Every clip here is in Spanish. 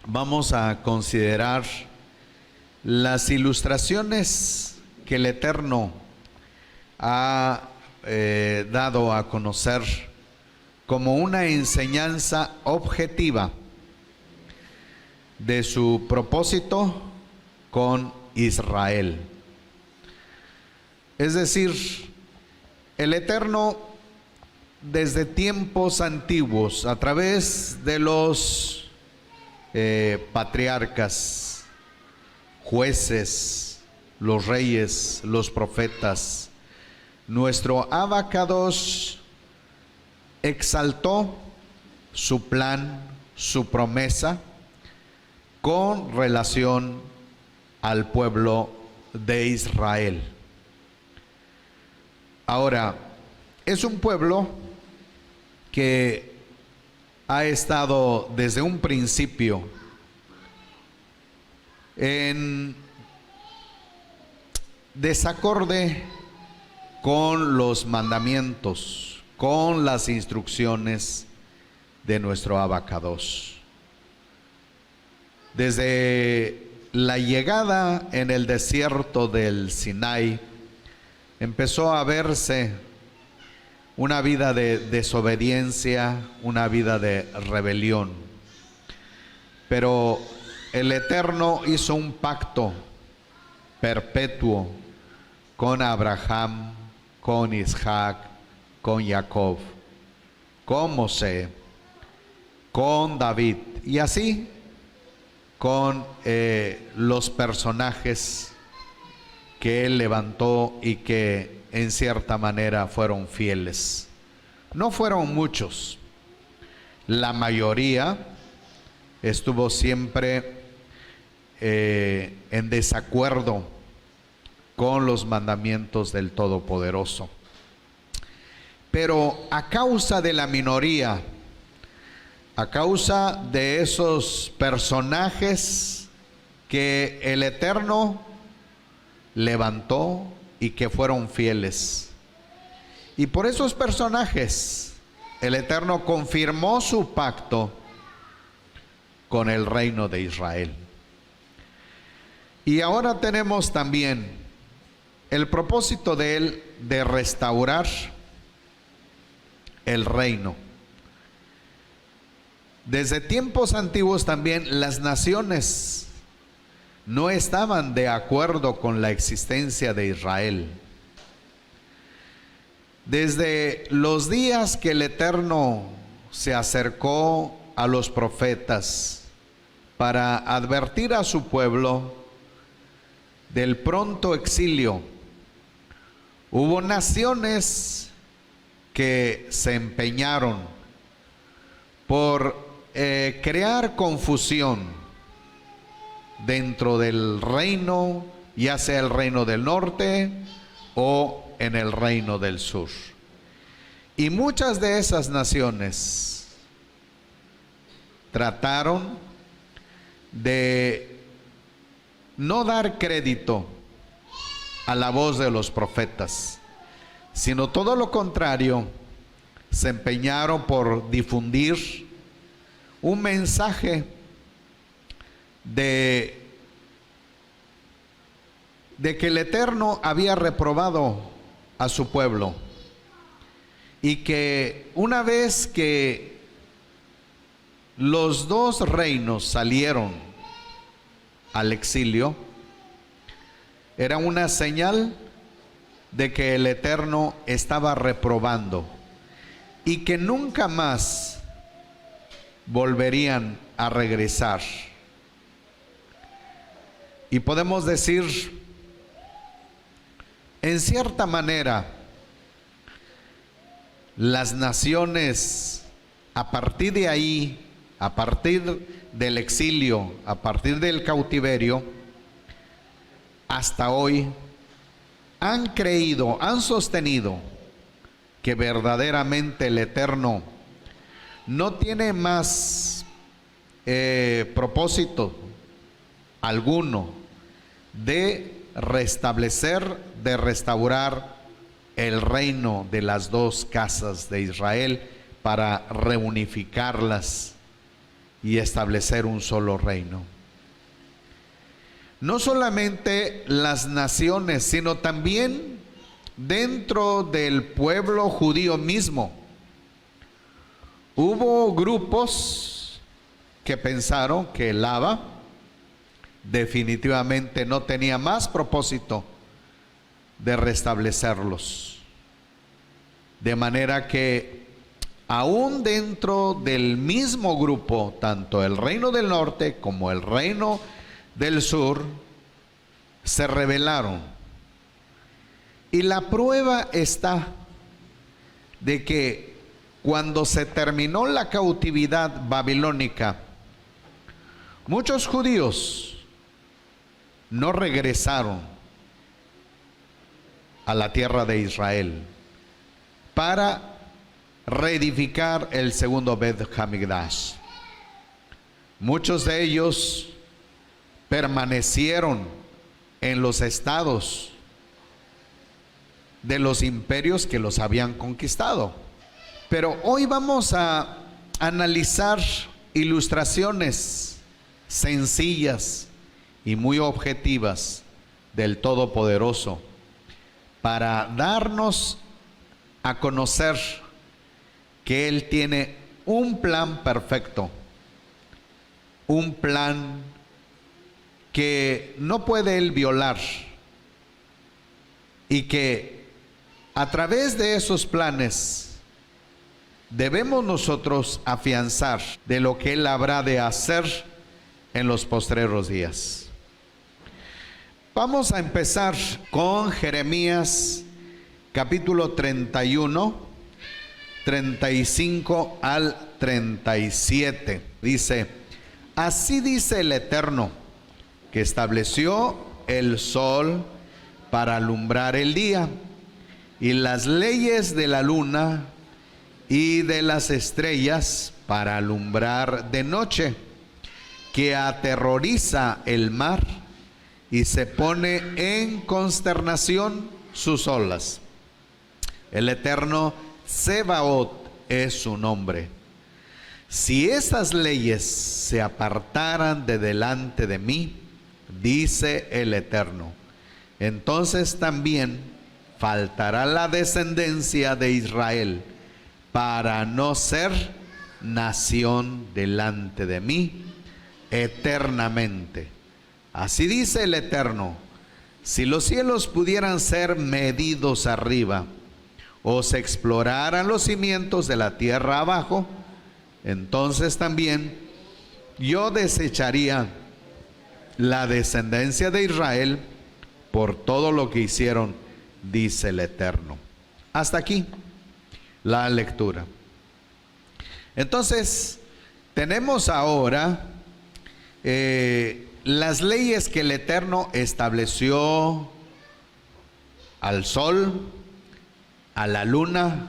vamos a considerar las ilustraciones que el Eterno ha dado a conocer como una enseñanza objetiva de su propósito con Israel. Es decir, el Eterno desde tiempos antiguos, a través de los patriarcas, jueces, los reyes, los profetas, nuestro Abacados exaltó su plan, su promesa con relación al pueblo de Israel. Ahora, es un pueblo que ha estado desde un principio en desacorde con los mandamientos, con las instrucciones de nuestro Abacados. Desde la llegada en el desierto del Sinai, empezó a verse una vida de desobediencia, una vida de rebelión. Pero el Eterno hizo un pacto perpetuo con Abraham, con Isaac, con Jacob, con Mosé, con David, y así con los personajes que él levantó y que en cierta manera fueron fieles. No fueron muchos, la mayoría estuvo siempre en desacuerdo con los mandamientos del Todopoderoso. Pero a causa de la minoría, a causa de esos personajes que el Eterno levantó y que fueron fieles, y por esos personajes el Eterno confirmó su pacto con el reino de Israel. Y ahora tenemos también el propósito de él de restaurar el reino. Desde tiempos antiguos también las naciones no estaban de acuerdo con la existencia de Israel. Desde los días que el Eterno se acercó a los profetas para advertir a su pueblo del pronto exilio, hubo naciones que se empeñaron por crear confusión dentro del reino, ya sea el reino del norte o en el reino del sur. Y muchas de esas naciones trataron de no dar crédito a la voz de los profetas, sino todo lo contrario, se empeñaron por difundir un mensaje de que el Eterno había reprobado a su pueblo, y que una vez que los dos reinos salieron al exilio, era una señal de que el Eterno estaba reprobando y que nunca más volverían a regresar. Y podemos decir, en cierta manera, las naciones a partir de ahí, a partir del exilio, a partir del cautiverio, hasta hoy, han creído, han sostenido que verdaderamente el Eterno no tiene más propósito alguno de restablecer, de restaurar el reino de las dos casas de Israel para reunificarlas y establecer un solo reino. No solamente las naciones, sino también dentro del pueblo judío mismo. Hubo grupos que pensaron que el Abba definitivamente no tenía más propósito de restablecerlos. De manera que aún dentro del mismo grupo, tanto el reino del norte como el reino del sur, se rebelaron. Y la prueba está de que cuando se terminó la cautividad babilónica, muchos judíos no regresaron a la tierra de Israel para reedificar el segundo Bet Hamikdash. Muchos de ellos permanecieron en los estados de los imperios que los habían conquistado. Pero hoy vamos a analizar ilustraciones sencillas y muy objetivas del Todopoderoso para darnos a conocer que Él tiene un plan perfecto, un plan que no puede Él violar, y que a través de esos planes debemos nosotros afianzar de lo que Él habrá de hacer en los postreros días. Vamos a empezar con Jeremías capítulo 31, 35 al 37. Dice: así dice el Eterno, que estableció el sol para alumbrar el día, y las leyes de la luna y de las estrellas para alumbrar de noche, que aterroriza el mar y se pone en consternación sus olas. El Eterno Sebaot es su nombre. Si esas leyes se apartaran de delante de mí, dice el Eterno, entonces también faltará la descendencia de Israel para no ser nación delante de mí eternamente. Así dice el Eterno: si los cielos pudieran ser medidos arriba, o se exploraran los cimientos de la tierra abajo, entonces también yo desecharía la descendencia de Israel por todo lo que hicieron, dice el Eterno. Hasta aquí la lectura. Entonces, tenemos ahora las leyes que el Eterno estableció al sol, a la luna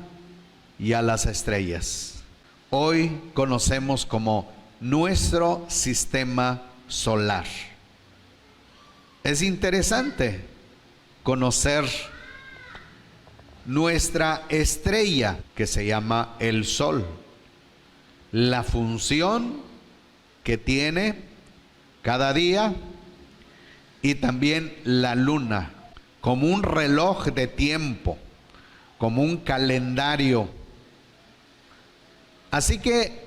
y a las estrellas. Hoy conocemos como nuestro sistema solar. Es interesante conocer nuestra estrella, que se llama el sol, la función que tiene cada día, y también la luna como un reloj de tiempo, como un calendario. Así que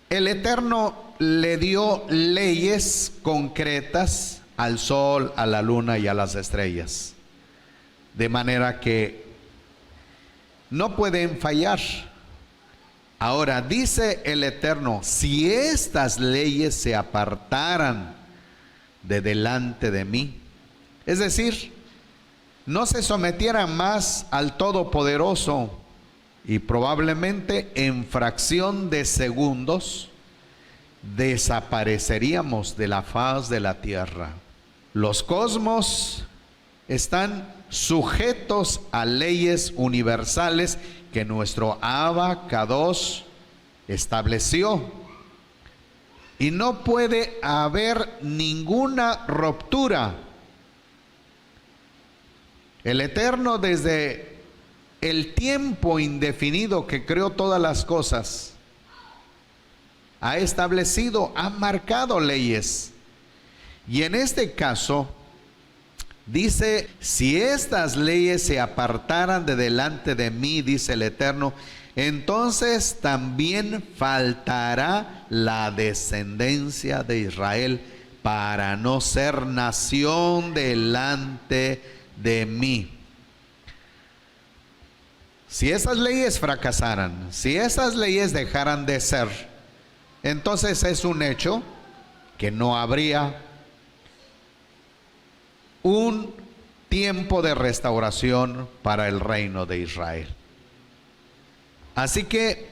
el Eterno le dio leyes concretas al sol, a la luna y a las estrellas, de manera que no pueden fallar. Ahora dice el Eterno: si estas leyes se apartaran de delante de mí, es decir, no se sometieran más al Todopoderoso, y probablemente en fracción de segundos desapareceríamos de la faz de la tierra. Los cosmos están sujetos a leyes universales que nuestro Abba Kadosh estableció, y no puede haber ninguna ruptura. El Eterno, desde el tiempo indefinido que creó todas las cosas, ha establecido, ha marcado leyes. Y en este caso, dice, si estas leyes se apartaran de delante de mí, dice el Eterno, entonces también faltará la descendencia de Israel para no ser nación delante de mí. Si esas leyes fracasaran, si esas leyes dejaran de ser, entonces es un hecho que no habría un tiempo de restauración para el reino de Israel. Así que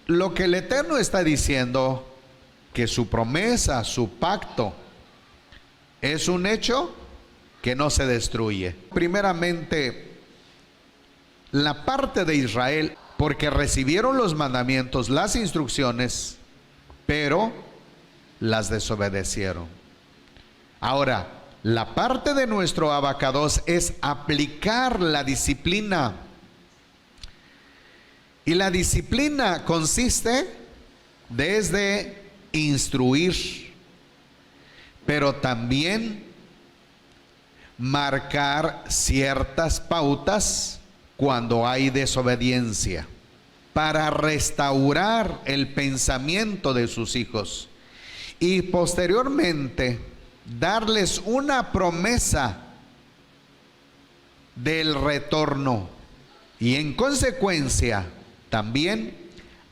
lo que el Eterno está diciendo, que su promesa, su pacto, es un hecho que no se destruye. Primeramente, la parte de Israel, porque recibieron los mandamientos, las instrucciones, pero las desobedecieron. Ahora, la parte de nuestro abacados es aplicar la disciplina. Y la disciplina consiste desde instruir, pero también marcar ciertas pautas cuando hay desobediencia, para restaurar el pensamiento de sus hijos y posteriormente darles una promesa del retorno. Y en consecuencia también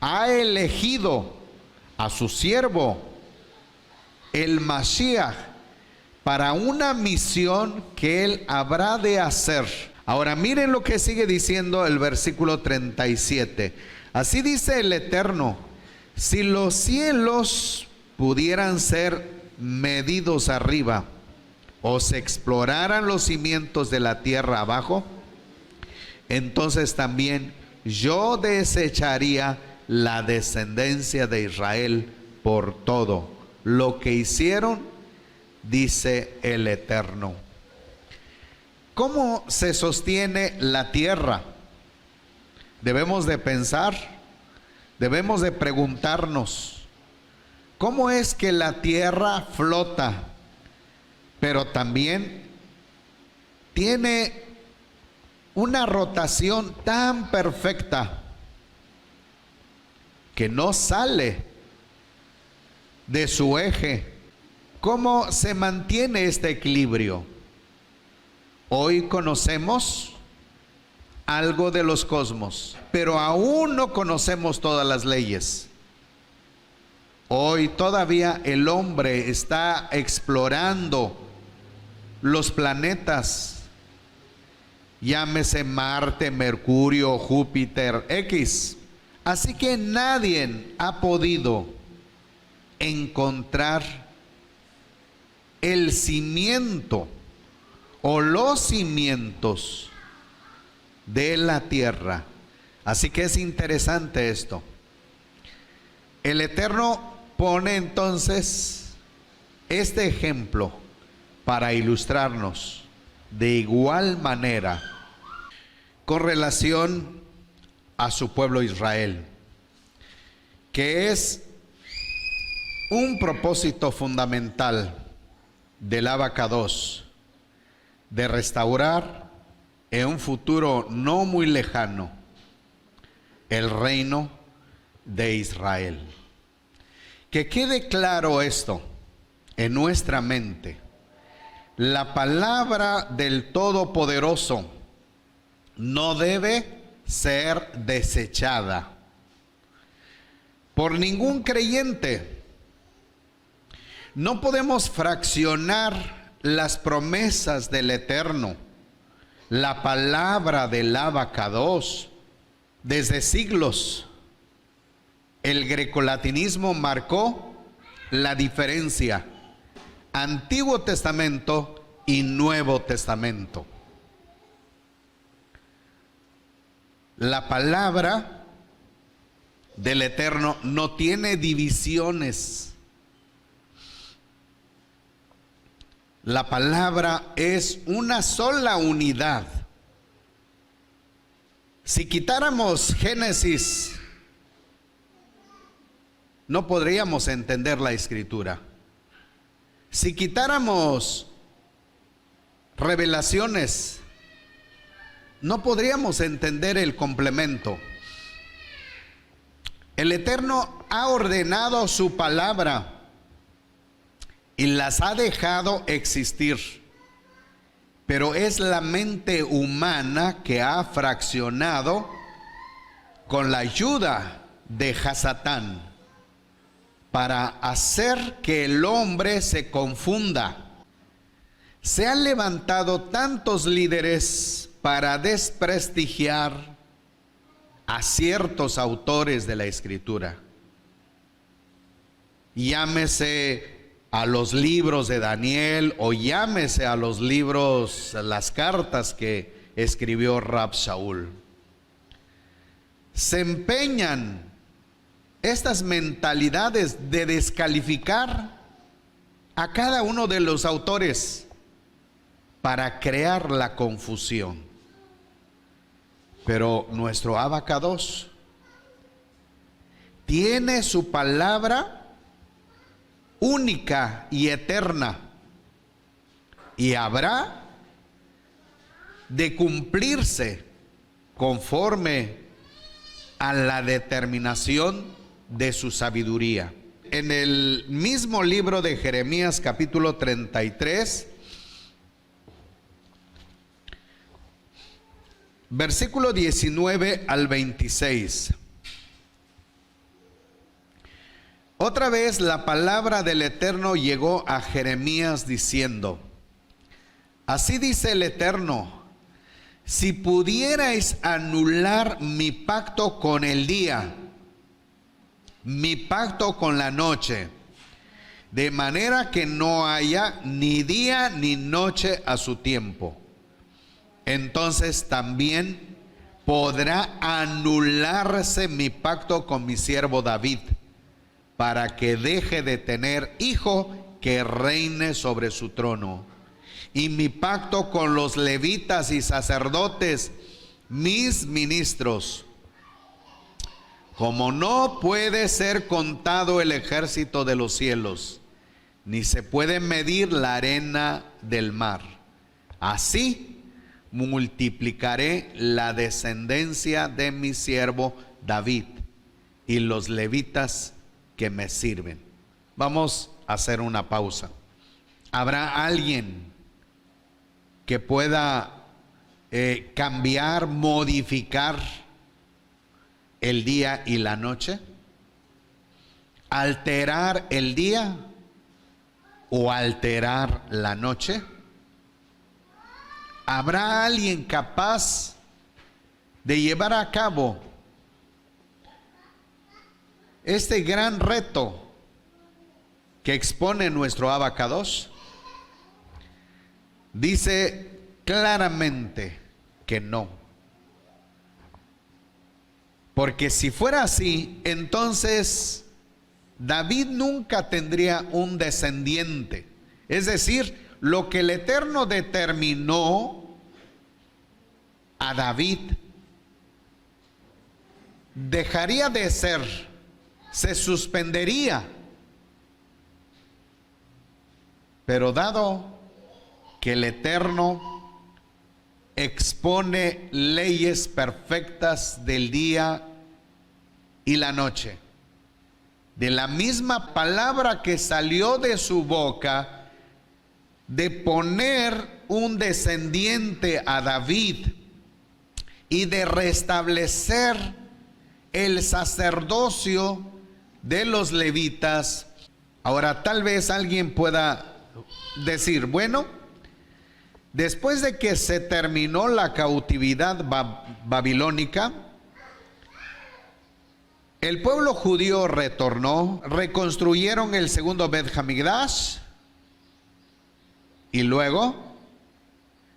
ha elegido a su siervo, el Mashiach, para una misión que él habrá de hacer. Ahora miren lo que sigue diciendo el versículo 37. Así dice el Eterno: si los cielos pudieran ser medidos arriba, o se exploraran los cimientos de la tierra abajo, entonces también yo desecharía la descendencia de Israel por todo lo que hicieron, dice el Eterno. ¿Cómo se sostiene la tierra? Debemos de pensar, debemos de preguntarnos, ¿cómo es que la tierra flota, pero también tiene una rotación tan perfecta que no sale de su eje? ¿Cómo se mantiene este equilibrio? Hoy conocemos algo de los cosmos, pero aún no conocemos todas las leyes. Hoy todavía el hombre está explorando los planetas, llámese Marte, Mercurio, Júpiter, X. Así que nadie ha podido encontrar el cimiento o los cimientos de la tierra. Así que es interesante esto. El Eterno pone entonces este ejemplo para ilustrarnos de igual manera con relación a su pueblo Israel, que es un propósito fundamental del Abacados, de restaurar en un futuro no muy lejano el reino de Israel. Que quede claro esto en nuestra mente: la palabra del Todopoderoso no debe ser desechada por ningún creyente. No podemos fraccionar las promesas del Eterno, la palabra del Abacados. Desde siglos el grecolatinismo marcó la diferencia: Antiguo Testamento y Nuevo Testamento. La palabra del Eterno no tiene divisiones. La palabra es una sola unidad. Si quitáramos Génesis, no podríamos entender la Escritura. Si quitáramos revelaciones, no podríamos entender el complemento. El Eterno ha ordenado su palabra y las ha dejado existir, pero es la mente humana que ha fraccionado con la ayuda de Hasatán para hacer que el hombre se confunda. Se han levantado tantos líderes para desprestigiar a ciertos autores de la Escritura. Llámese a los libros de Daniel o llámese a los libros, las cartas que escribió Rab Shaul. Se empeñan estas mentalidades de descalificar a cada uno de los autores para crear la confusión. Pero nuestro Abacados tiene su palabra única y eterna, y habrá de cumplirse conforme a la determinación de su sabiduría. En el mismo libro de Jeremías, capítulo 33, versículo 19 al 26. Otra vez la palabra del Eterno llegó a Jeremías diciendo: así dice el Eterno, si pudierais anular mi pacto con el día, mi pacto con la noche, de manera que no haya ni día ni noche a su tiempo, entonces también podrá anularse mi pacto con mi siervo David, para que deje de tener hijo que reine sobre su trono. Y mi pacto con los levitas y sacerdotes, mis ministros, como no puede ser contado el ejército de los cielos, ni se puede medir la arena del mar, así multiplicaré la descendencia de mi siervo David y los levitas que me sirven. Vamos a hacer una pausa. ¿Habrá alguien que pueda cambiar, modificar el día y la noche? ¿Alterar el día o alterar la noche? ¿Habrá alguien capaz de llevar a cabo este gran reto que expone nuestro Abacados? Dice claramente que no. Porque si fuera así, entonces David nunca tendría un descendiente. Es decir, lo que el Eterno determinó a David dejaría de ser, se suspendería. Pero dado que el Eterno expone leyes perfectas del día y la noche, de la misma palabra que salió de su boca, de poner un descendiente a David y de restablecer el sacerdocio de los levitas. Ahora tal vez alguien pueda decir, bueno, después de que se terminó la cautividad babilónica, el pueblo judío retornó, reconstruyeron el segundo Bet Hamikdash y luego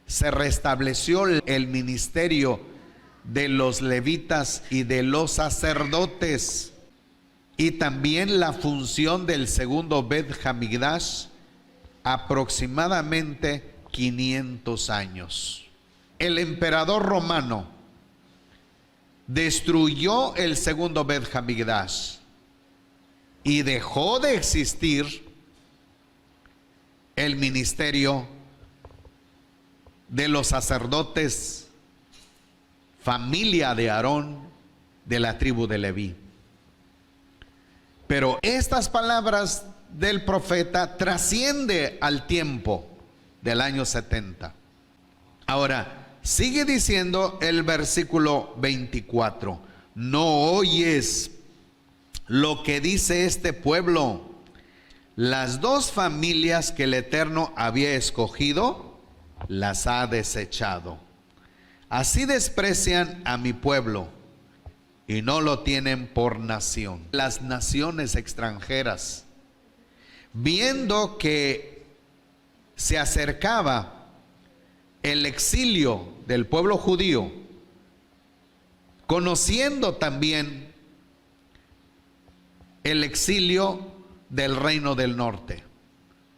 se restableció el ministerio de los levitas y de los sacerdotes, y también la función del segundo Bet Hamikdash, aproximadamente 500 años. El emperador romano destruyó el segundo Bet Hamikdash y dejó de existir el ministerio de los sacerdotes, familia de Aarón, de la tribu de Leví. Pero estas palabras del profeta trasciende al tiempo del año 70. Ahora, sigue diciendo el versículo 24: ¿no oyes lo que dice este pueblo? Las dos familias que el Eterno había escogido, las ha desechado. Así desprecian a mi pueblo y no lo tienen por nación. Las naciones extranjeras, viendo que se acercaba el exilio del pueblo judío, conociendo también el exilio del reino del norte,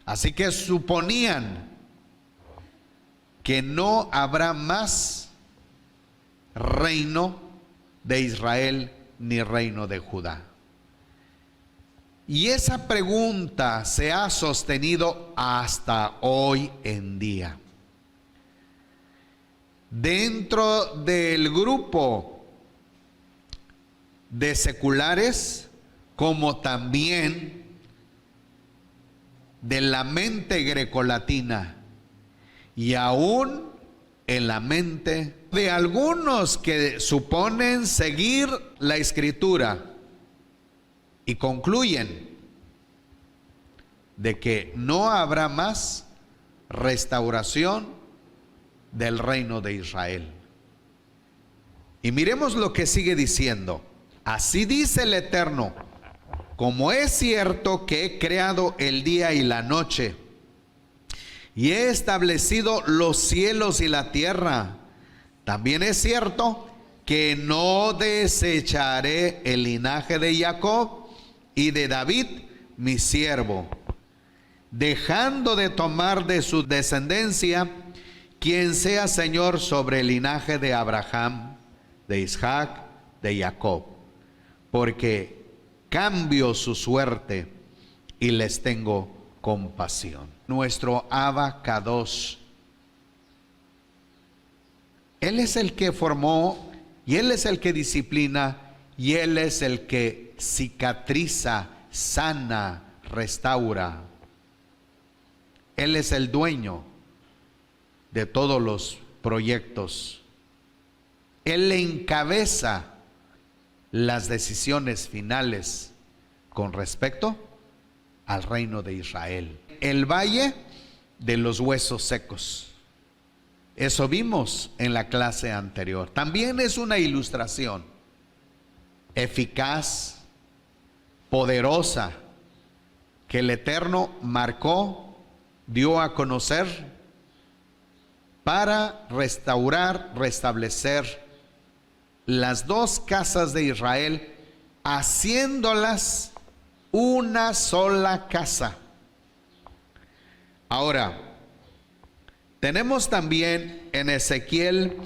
así que suponían que no habrá más reino de Israel ni reino de Judá. Y esa pregunta se ha sostenido hasta hoy en día. Dentro del grupo de seculares, como también de la mente grecolatina, y aún en la mente de algunos que suponen seguir la escritura y concluyen de que no habrá más restauración del reino de Israel. Y miremos lo que sigue diciendo: así dice el Eterno, como es cierto que he creado el día y la noche, y he establecido los cielos y la tierra, también es cierto que no desecharé el linaje de Jacob y de David mi siervo, dejando de tomar de su descendencia quien sea Señor sobre el linaje de Abraham, de Isaac, de Jacob, porque cambio su suerte y les tengo compasión. Nuestro Abba Kadosh, Él es el que formó, y Él es el que disciplina, y Él es el que cicatriza, sana, restaura. Él es el dueño de todos los proyectos. Él encabeza las decisiones finales con respecto al reino de Israel. El valle de los huesos secos. Eso vimos en la clase anterior. También es una ilustración eficaz, poderosa, que el Eterno marcó, dio a conocer para restaurar, restablecer las dos casas de Israel, haciéndolas una sola casa. Ahora, tenemos también en Ezequiel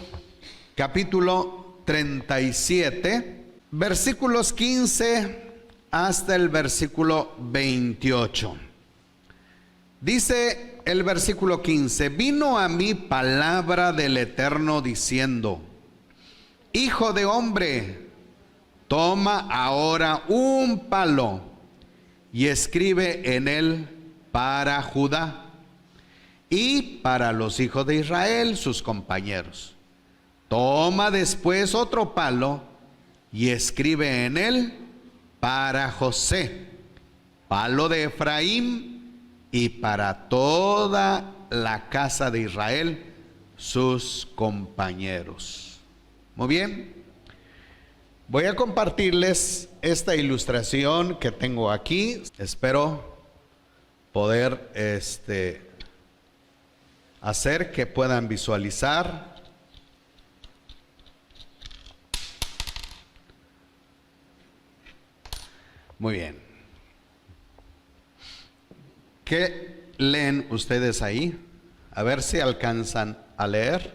capítulo 37, versículos 15 hasta el versículo 28. Dice el versículo 15: vino a mí palabra del Eterno diciendo: hijo de hombre, toma ahora un palo y escribe en él para Judá y para los hijos de Israel, sus compañeros. Toma después otro palo y escribe en él para José, palo de Efraín, y para toda la casa de Israel, sus compañeros. Muy bien, voy a compartirles esta ilustración que tengo aquí. Espero poder hacer que puedan visualizar. Muy bien. ¿Qué leen ustedes ahí? A ver si alcanzan a leer.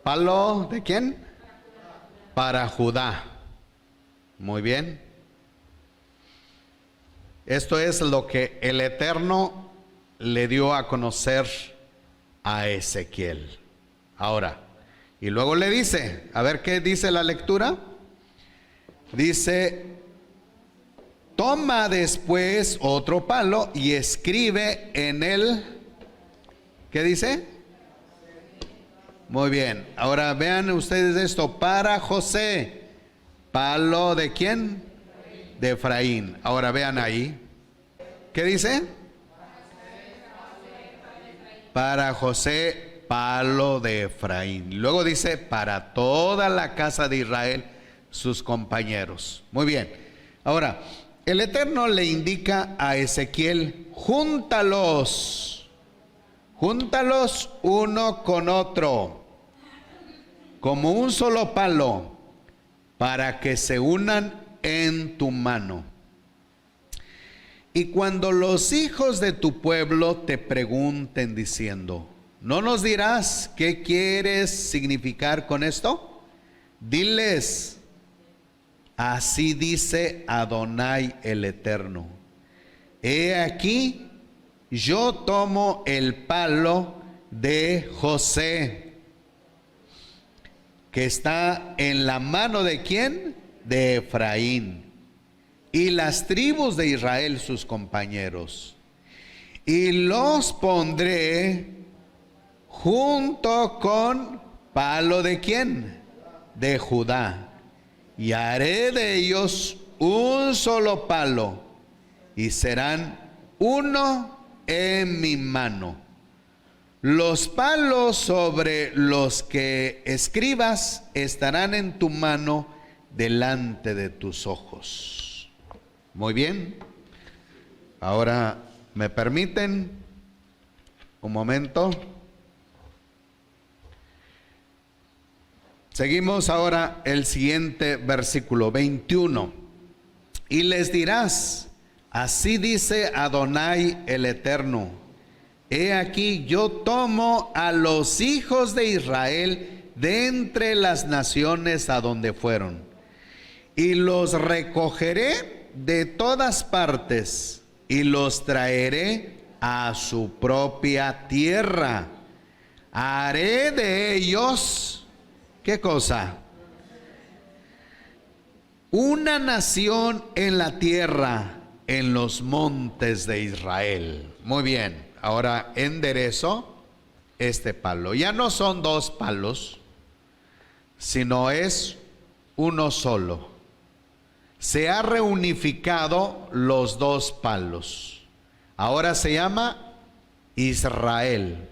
¿Palo de quién? Para Judá. Muy bien. Esto es lo que el Eterno le dio a conocer a Ezequiel. Ahora, y luego le dice, a ver qué dice la lectura. Dice: toma después otro palo y escribe en él, ¿qué dice? Muy bien, ahora vean ustedes esto: para José, palo ¿de quién? De Efraín. Ahora vean ahí, ¿qué dice? Para José, palo de Efraín. Luego dice: para toda la casa de Israel, sus compañeros. Muy bien, ahora el Eterno le indica a Ezequiel: júntalos uno con otro, como un solo palo, para que se unan en tu mano. Y cuando los hijos de tu pueblo te pregunten diciendo: ¿no nos dirás qué quieres significar con esto? Diles: así dice Adonai el Eterno: he aquí, yo tomo el palo de José, que está en la mano ¿de quién? De Efraín, y las tribus de Israel, sus compañeros, y los pondré junto con palo ¿de quién? De Judá, y haré de ellos un solo palo, y serán uno en mi mano. Los palos sobre los que escribas estarán en tu mano delante de tus ojos. Muy bien. Ahora, ¿me permiten un momento? Seguimos ahora el siguiente versículo 21. Y les dirás: así dice Adonai el Eterno: he aquí, yo tomo a los hijos de Israel de entre las naciones a donde fueron, y los recogeré de todas partes, y los traeré a su propia tierra. Haré de ellos, ¿qué cosa? Una nación en la tierra, en los montes de Israel. Muy bien, ahora enderezo este palo. Ya no son dos palos, sino es uno solo. Se ha reunificado los dos palos. Ahora se llama Israel.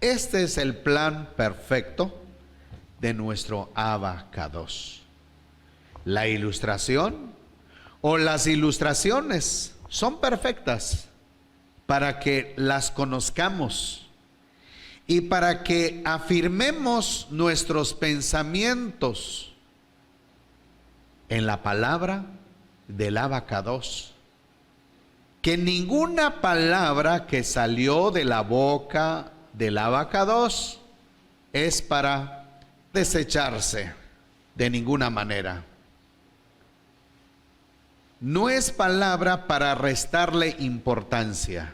Este es el plan perfecto de nuestro Abacados. La ilustración o las ilustraciones son perfectas para que las conozcamos y para que afirmemos nuestros pensamientos en la palabra del Abacados. Que ninguna palabra que salió de la boca del Abacados es para desecharse de ninguna manera. No es palabra para restarle importancia.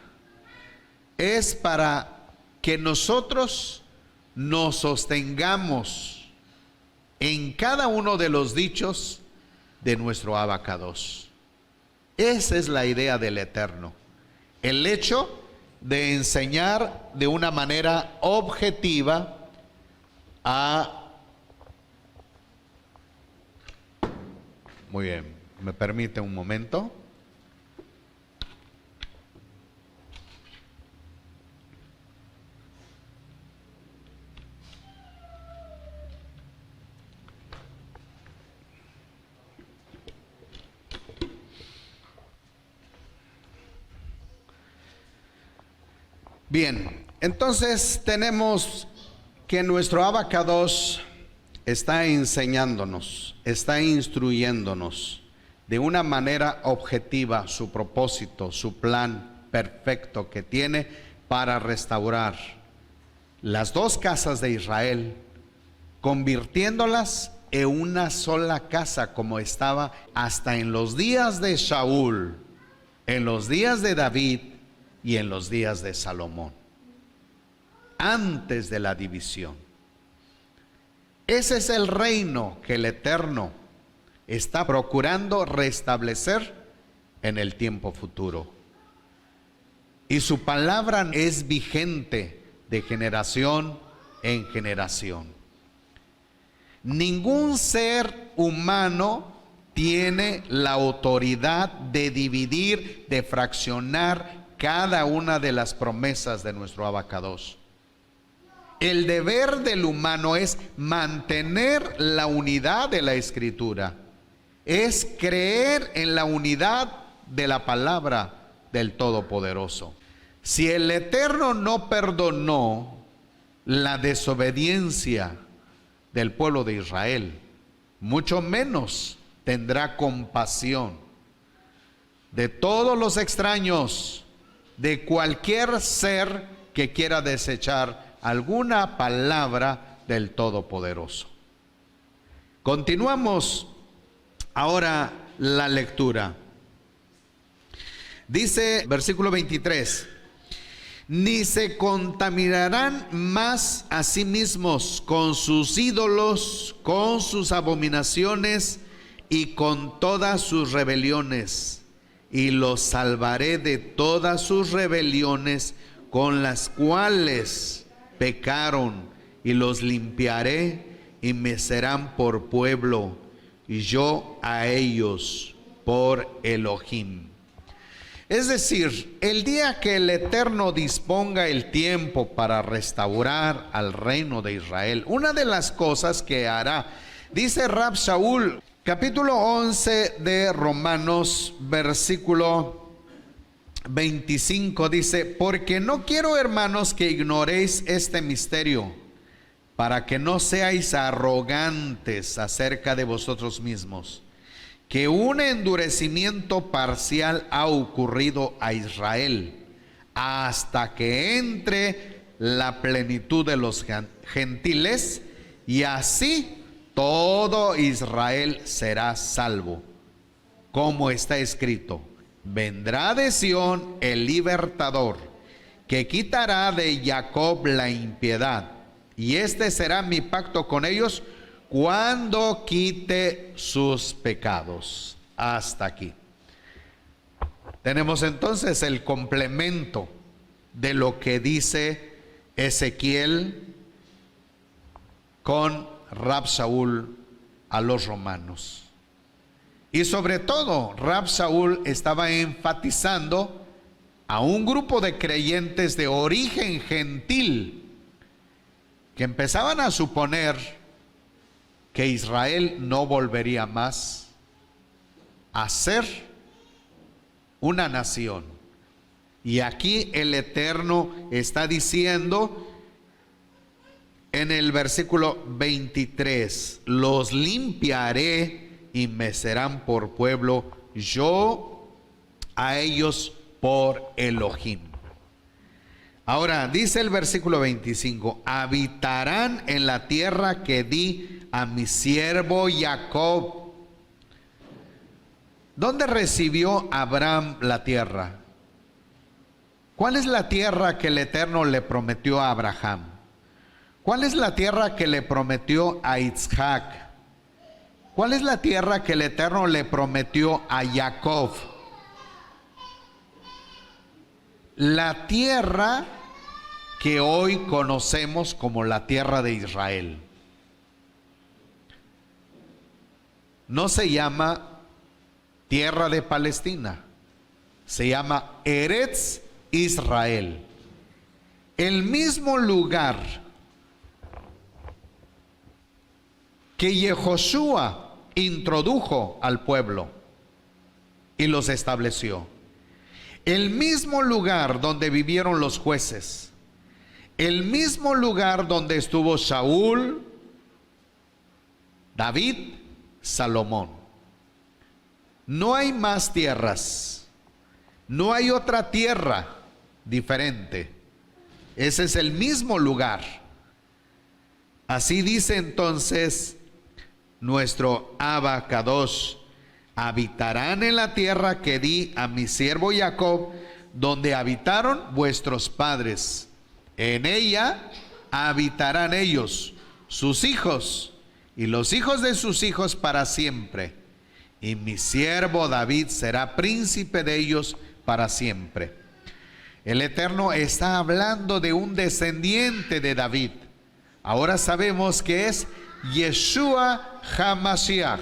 Es para que nosotros nos sostengamos en cada uno de los dichos de nuestro Abacados. Esa es la idea del Eterno. El hecho de enseñar de una manera objetiva Muy bien, ¿me permite un momento? Bien, entonces tenemos que nuestro Abacados está enseñándonos, está instruyéndonos de una manera objetiva su propósito, su plan perfecto que tiene para restaurar las dos casas de Israel, convirtiéndolas en una sola casa como estaba hasta en los días de Saúl. en los días de David y en los días de Salomón, antes de la división. Ese es el reino que el Eterno está procurando restablecer en el tiempo futuro. Y su palabra es vigente de generación en generación. Ningún ser humano tiene la autoridad de dividir, de fraccionar cada una de las promesas de nuestro Abacados. El deber del humano es mantener la unidad de la Escritura, es creer en la unidad de la palabra del Todopoderoso. Si el Eterno no perdonó la desobediencia del pueblo de Israel, mucho menos tendrá compasión de todos los extraños, de cualquier ser que quiera desechar alguna palabra del Todopoderoso. Continuamos ahora la lectura. Dice versículo 23: ni se contaminarán más a sí mismos con sus ídolos, con sus abominaciones y con todas sus rebeliones, y los salvaré de todas sus rebeliones con las cuales pecaron, y los limpiaré y me serán por pueblo, y yo a ellos por Elohim. Es decir, el día que el Eterno disponga el tiempo para restaurar al reino de Israel, una de las cosas que hará, dice Rab Shaul, capítulo 11 de Romanos, versículo 25, dice: porque no quiero, hermanos, que ignoréis este misterio, para que no seáis arrogantes acerca de vosotros mismos, que un endurecimiento parcial ha ocurrido a Israel, hasta que entre la plenitud de los gentiles, y así todo Israel será salvo. Como está escrito: vendrá de Sión el libertador, que quitará de Jacob la impiedad, y este será mi pacto con ellos cuando quite sus pecados. Hasta aquí. Tenemos entonces el complemento de lo que dice Ezequiel con Rab Shaul a los romanos. Y sobre todo, Rab Shaul estaba enfatizando a un grupo de creyentes de origen gentil que empezaban a suponer que Israel no volvería más a ser una nación. Y aquí el Eterno está diciendo en el versículo 23: los limpiaré y me serán por pueblo, yo a ellos por Elohim. Ahora dice el versículo 25: habitarán en la tierra que di a mi siervo Jacob. ¿Dónde recibió Abraham la tierra? ¿Cuál es la tierra que el Eterno le prometió a Abraham? ¿Cuál es la tierra que le prometió a Isaac? ¿Cuál es la tierra que el Eterno le prometió a Jacob? La tierra que hoy conocemos como la tierra de Israel. No se llama tierra de Palestina, se llama Eretz Israel. El mismo lugar que Yehoshua introdujo al pueblo y los estableció. El mismo lugar donde vivieron los jueces. El mismo lugar donde estuvo Saúl, David, Salomón. No hay más tierras. No hay otra tierra diferente. Ese es el mismo lugar. Así dice entonces nuestro Abacados: habitarán en la tierra que di a mi siervo Jacob, donde habitaron vuestros padres. En ella habitarán ellos, sus hijos y los hijos de sus hijos para siempre. Y mi siervo David será príncipe de ellos para siempre. El Eterno está hablando de un descendiente de David. Ahora sabemos que es Yeshua HaMashiach.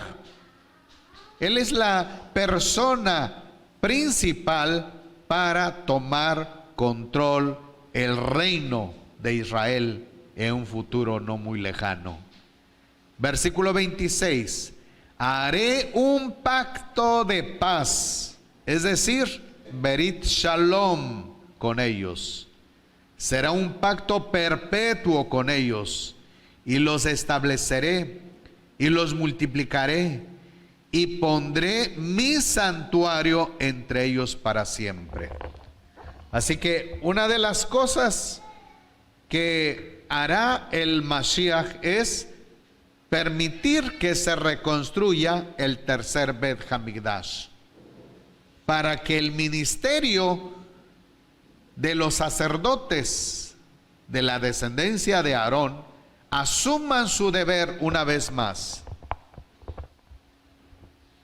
Él es la persona principal para tomar control el reino de Israel en un futuro no muy lejano. Versículo 26. Haré un pacto de paz, es decir, Berit Shalom con ellos. Será un pacto perpetuo con ellos, y los estableceré y los multiplicaré, y pondré mi santuario entre ellos para siempre. Así que una de las cosas que hará el Mashiach es permitir que se reconstruya el tercer Bet Hamikdash, para que el ministerio de los sacerdotes de la descendencia de Aarón asuman su deber una vez más.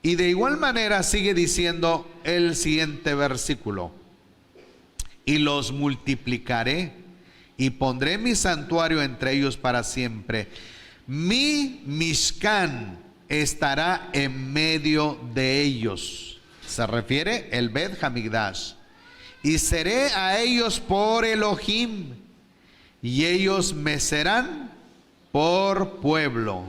Y de igual manera sigue diciendo el siguiente versículo: y los multiplicaré y pondré mi santuario entre ellos para siempre. Mi Mishkan estará en medio de ellos. Se refiere el Bet Hamikdash. Y seré a ellos por Elohim, y ellos me serán por pueblo.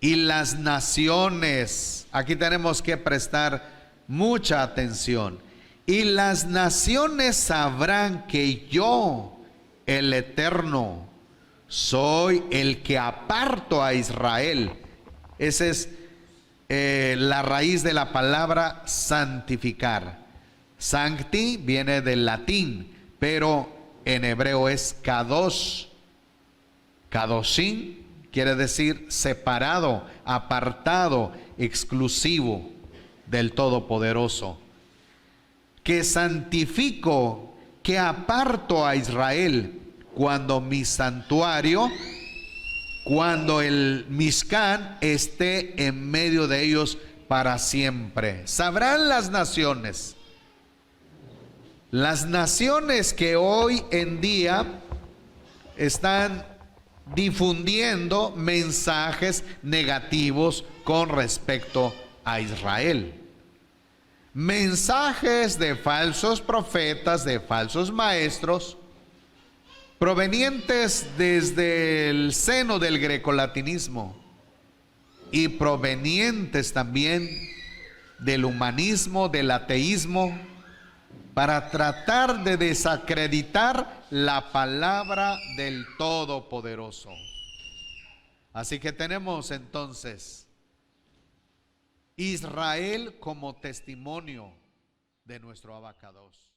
Y las naciones, aquí tenemos que prestar mucha atención. Y las naciones sabrán que yo, el Eterno, soy el que aparto a Israel. Esa es la raíz de la palabra santificar. Sancti viene del latín, pero en hebreo es kadosh. Kadoshim quiere decir separado, apartado, exclusivo del Todopoderoso. Que santifico, que aparto a Israel cuando mi santuario, cuando el Mishkan esté en medio de ellos para siempre. Sabrán las naciones que hoy en día están difundiendo mensajes negativos con respecto a Israel. Mensajes de falsos profetas, de falsos maestros, provenientes desde el seno del grecolatinismo y provenientes también del humanismo, del ateísmo, para tratar de desacreditar la palabra del Todopoderoso. Así que tenemos entonces Israel como testimonio de nuestro Abacados.